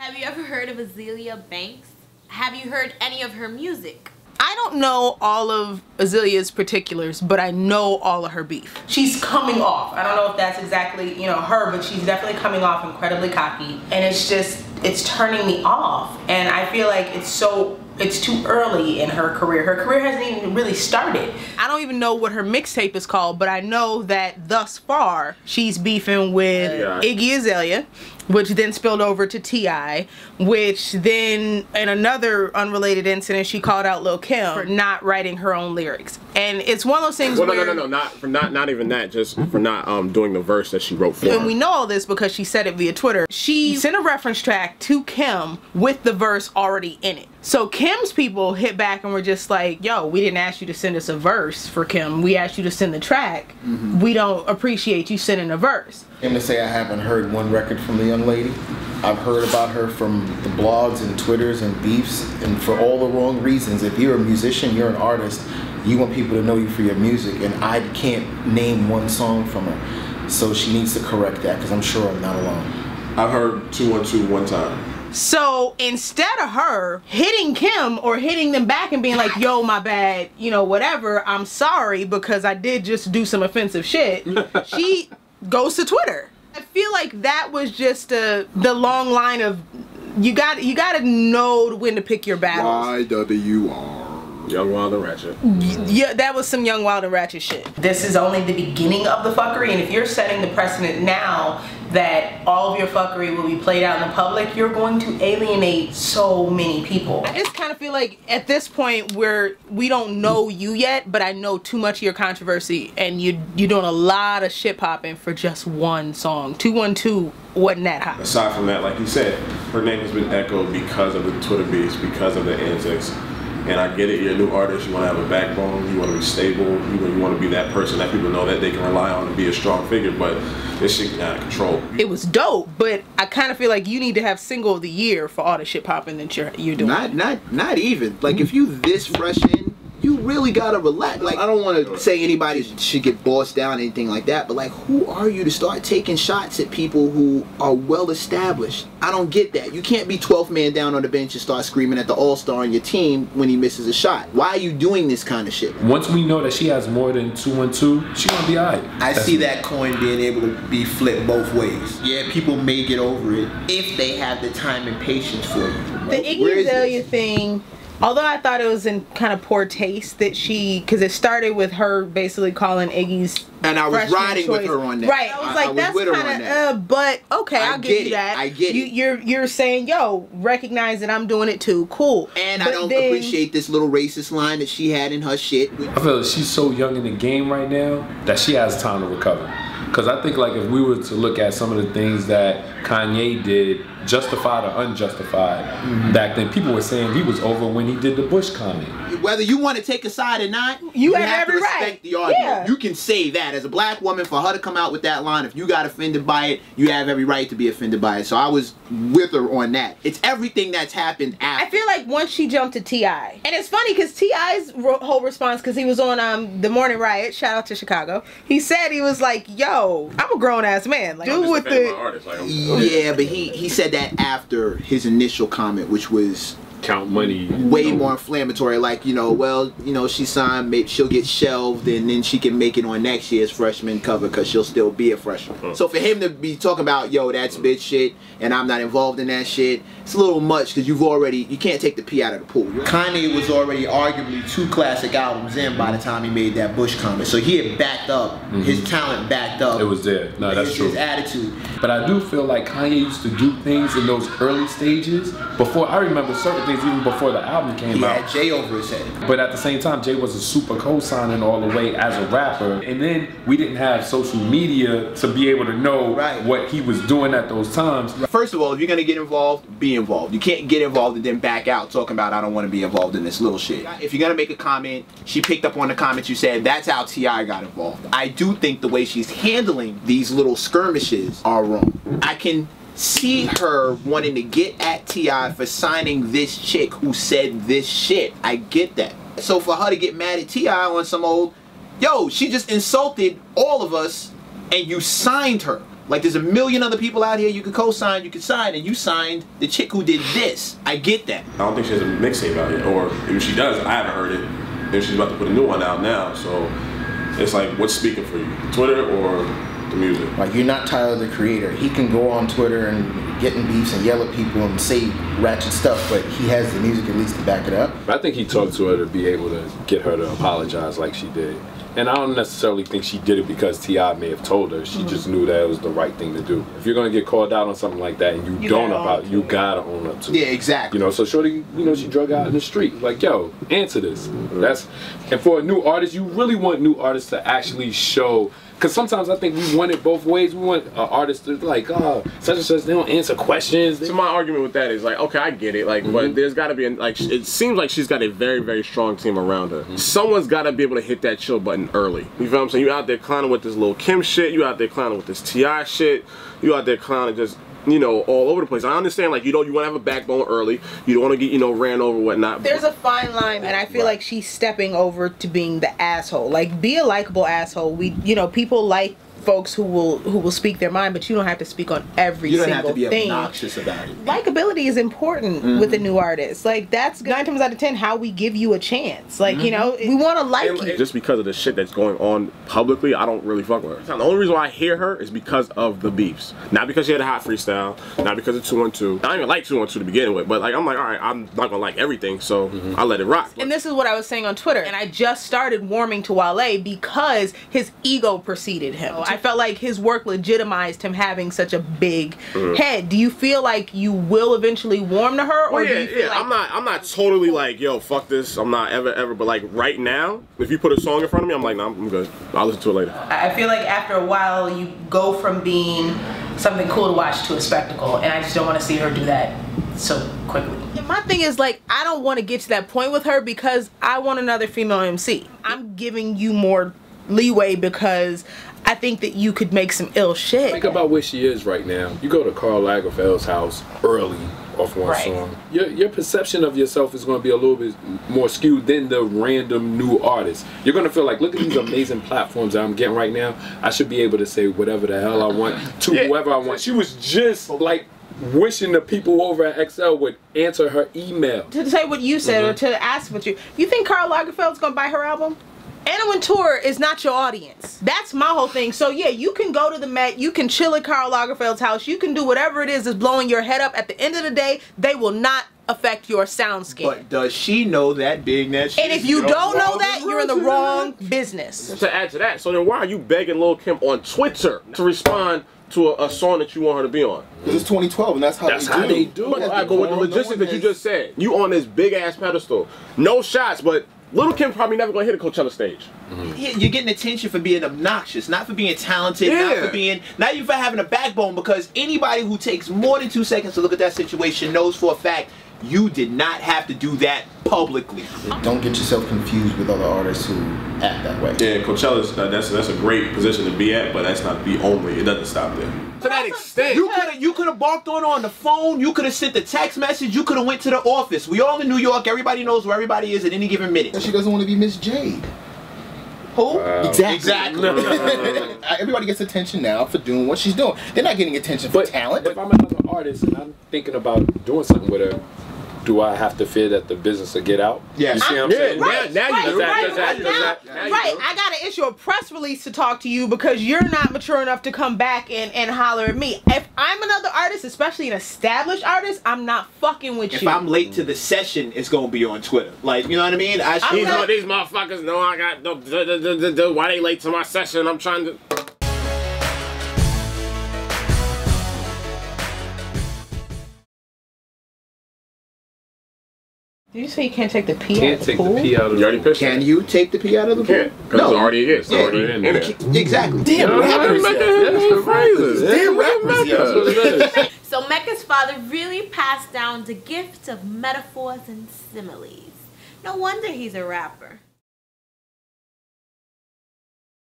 Have you ever heard of Azealia Banks? Have you heard any of her music? I don't know all of Azalea's particulars, but I know all of her beef. She's coming off. I don't know if that's exactly, her, but she's definitely coming off incredibly cocky. And it's turning me off. And I feel like it's too early in her career. Her career hasn't even really started. I don't even know what her mixtape is called, but I know that thus far, she's beefing with Iggy Azalea, which then spilled over to T.I., which then, in another unrelated incident, she called out Lil' Kim for not writing her own lyrics. And it's one of those things where... No, not even that, just for not doing the verse that she wrote for her. And we know all this because she said it via Twitter. She sent a reference track to Kim with the verse already in it. So Kim's people hit back and were just like, yo, we didn't ask you to send us a verse for Kim. We asked you to send the track. We don't appreciate you sending a verse. I'm gonna say I haven't heard one record from the young lady. I've heard about her from the blogs and Twitters and beefs, and for all the wrong reasons. If you're a musician, you're an artist, you want people to know you for your music, and I can't name one song from her. So she needs to correct that, because I'm sure I'm not alone. I've heard 212 one time. So instead of her hitting Kim or hitting them back and being like, yo, my bad, whatever, I'm sorry because I did just do some offensive shit, she goes to Twitter. I feel like that was just the long line of you got to know when to pick your battles. YWR. Young, Wild, and Ratchet. Yeah, that was some Young, Wild, and Ratchet shit. This is only the beginning of the fuckery, and if you're setting the precedent now that all of your fuckery will be played out in the public, you're going to alienate so many people. I just kind of feel like at this point where we don't know you yet, but I know too much of your controversy, and you're doing a lot of shit popping for just one song. 212 wasn't that hot. Aside from that, like you said, her name has been echoed because of the Twitter beefs, because of the antics. And I get it, you're a new artist, you want to have a backbone, you want to be stable, you want to be that person that people know that they can rely on and be a strong figure, but this shit got out of control. It was dope, but I kind of feel like you need to have single of the year for all the shit popping that you're doing. Not even. Like, if you this fresh in, you really gotta relax. Like, I don't want to say anybody should get bossed down or anything like that, but like, who are you to start taking shots at people who are well established? I don't get that. You can't be 12th man down on the bench and start screaming at the all-star on your team when he misses a shot. Why are you doing this kind of shit? Once we know that she has more than 212, she gonna be alright. I see that coin being able to be flipped both ways. Yeah, people may get over it if they have the time and patience for it. The Iggy Azalea thing, although I thought it was in kind of poor taste that because it started with her basically calling Iggy's and I was riding with her on that. Right, I was like, that's kind of, but okay, I'll give you that. I get it. You're saying, yo, recognize that I'm doing it too, cool. And I don't appreciate this little racist line that she had in her shit. I feel like she's so young in the game right now that she has time to recover. Because I think, like, if we were to look at some of the things that Kanye did, justified or unjustified, back then, people were saying he was over when he did the Bush comment. Whether you want to take a side or not, you have to every respect right. the argument. Yeah. You can say that as a black woman, for her to come out with that line, if you got offended by it, you have every right to be offended by it. So I was with her on that. It's everything that's happened after. I feel like once she jumped to T.I., and it's funny because T.I.'s whole response, because he was on The Morning Riot, shout out to Chicago, he said, he was like, yo, I'm a grown ass man. Like, do with the... Yeah, but he said that after his initial comment, which was count money, way more inflammatory. Like, well, she signed, maybe she'll get shelved and then she can make it on next year's freshman cover because she'll still be a freshman. So for him to be talking about, yo, that's bitch shit and I'm not involved in that shit, it's a little much because you can't take the pee out of the pool. Kanye was already arguably 2 classic albums in by the time he made that Bush comment, so he had backed up, his talent backed up. It was there. No, that's true. His attitude. But I do feel like Kanye used to do things in those early stages before. I remember certain things even before the album came out. He had Jay over his head. But at the same time, Jay was a super co-signing all the way as a rapper. And then we didn't have social media to be able to know what he was doing at those times. First of all, if you're going to get involved, be involved. You can't get involved and then back out talking about, I don't want to be involved in this little shit. If you're going to make a comment, she picked up on the comments you said, that's how T.I. got involved. I do think the way she's handling these little skirmishes are wrong. I can see her wanting to get at T.I. for signing this chick who said this shit. I get that. So for her to get mad at T.I. on some old, yo, she just insulted all of us and you signed her. Like there's a million other people out here you could co-sign, you could sign, and you signed the chick who did this. I get that. I don't think she has a mixtape out yet, or if she does, I haven't heard it. And she's about to put a new one out now, so it's like, what's speaking for you, Twitter or the music? Like, you're not Tyler the Creator. He can go on Twitter and get in beefs and yell at people and say ratchet stuff, but he has the music at least to back it up. I think he talked to her to be able to get her to apologize like she did. And I don't necessarily think she did it because T.I. may have told her. She just knew that it was the right thing to do. If you're gonna get called out on something like that and you don't you gotta own up to it. Yeah, exactly. You know, so shorty, you know, she drug out in the street. Like, yo, answer this. And for a new artist, you really want new artists to actually show. Because sometimes I think we want it both ways. We want an artist to like, oh, such and such, they don't answer questions. So my argument with that is like, okay, I get it, like, but there's got to be, like, it seems like she's got a very, very strong team around her. Someone's got to be able to hit that chill button early. You feel what I'm saying? You out there clowning with this Lil Kim shit, you out there clowning with this T.I. shit, you out there clowning just, you know, all over the place. I understand, like, you know, you want to have a backbone early. You don't want to get, you know, ran over, whatnot. There's a fine line, and I feel like she's stepping over to being the asshole. Like, be a likable asshole. We, you know, people like folks who will speak their mind, but you don't have to speak on every single thing. You don't have to be obnoxious about it. Likability is important with a new artist. Like, that's 9 times out of 10 how we give you a chance. Like, you know, we want to like you. Just because of the shit that's going on publicly, I don't really fuck with her. The only reason why I hear her is because of the beefs. Not because she had a hot freestyle, not because of 212. I didn't even like 212 to begin with, but like, I'm like, all right, I'm not gonna like everything, so I let it rock. And this is what I was saying on Twitter, and I just started warming to Wale because his ego preceded him. I felt like his work legitimized him having such a big head. Do you feel like you will eventually warm to her, or do you feel like I'm not totally like, yo, fuck this. I'm not ever, but like right now, if you put a song in front of me, I'm like, nah, I'm good. I'll listen to it later. I feel like after a while you go from being something cool to watch to a spectacle, and I just don't want to see her do that so quickly. And my thing is, like, I don't want to get to that point with her because I want another female MC. I'm giving you more leeway because I think that you could make some ill shit. Think about where she is right now. You go to Karl Lagerfeld's house early off one song. Your perception of yourself is going to be a little bit more skewed than the random new artist. You're going to feel like, look at these amazing platforms that I'm getting right now. I should be able to say whatever the hell I want to whoever I want. She was just like wishing the people over at XL would answer her email. To say what you said or to ask what you think Karl Lagerfeld's going to buy her album? Anna Wintour is not your audience. That's my whole thing. So yeah, you can go to the Met, you can chill at Karl Lagerfeld's house, you can do whatever it is that's blowing your head up. At the end of the day, they will not affect your soundscape. But does she know that, being that she... And if you don't know that, you're in the wrong business. To add to that, so then why are you begging Lil Kim on Twitter to respond to a song that you want her to be on? Because it's 2012 and that's how they do. But with the logistics that you just said, you on this big ass pedestal, no shots, but Lil Kim probably never gonna hit a Coachella stage. You're getting attention for being obnoxious, not for being talented, not even for having a backbone, because anybody who takes more than 2 seconds to look at that situation knows for a fact you did not have to do that publicly. Don't get yourself confused with other artists who act that way. Yeah, Coachella's, that's a great position to be at, but that's not the only, it doesn't stop there. To that extent, you could have barked on the phone, you could have sent the text message, you could have went to the office. We all in New York, everybody knows where everybody is at any given minute. And she doesn't want to be Miss Jade. Who? Exactly. Everybody gets attention now for doing what she's doing. They're not getting attention for talent. If I'm another artist and I'm thinking about doing something with her, do I have to fear that the business will get out? Yeah. You see what I'm saying? Right, I gotta issue a press release to talk to you because you're not mature enough to come back and holler at me. If I'm another artist, especially an established artist, I'm not fucking with you. If I'm late to the session, it's gonna be on Twitter. Like, you know what I mean? These motherfuckers know I got why they late to my session. I'm trying to. Did you say you can't take the pee out of the pool? You already pissed. Can you take the pee out of the pool? Because it already is. It's already in there. Exactly. Damn rappers. Damn rappers. So Mecca's father really passed down the gift of metaphors and similes. No wonder he's a rapper.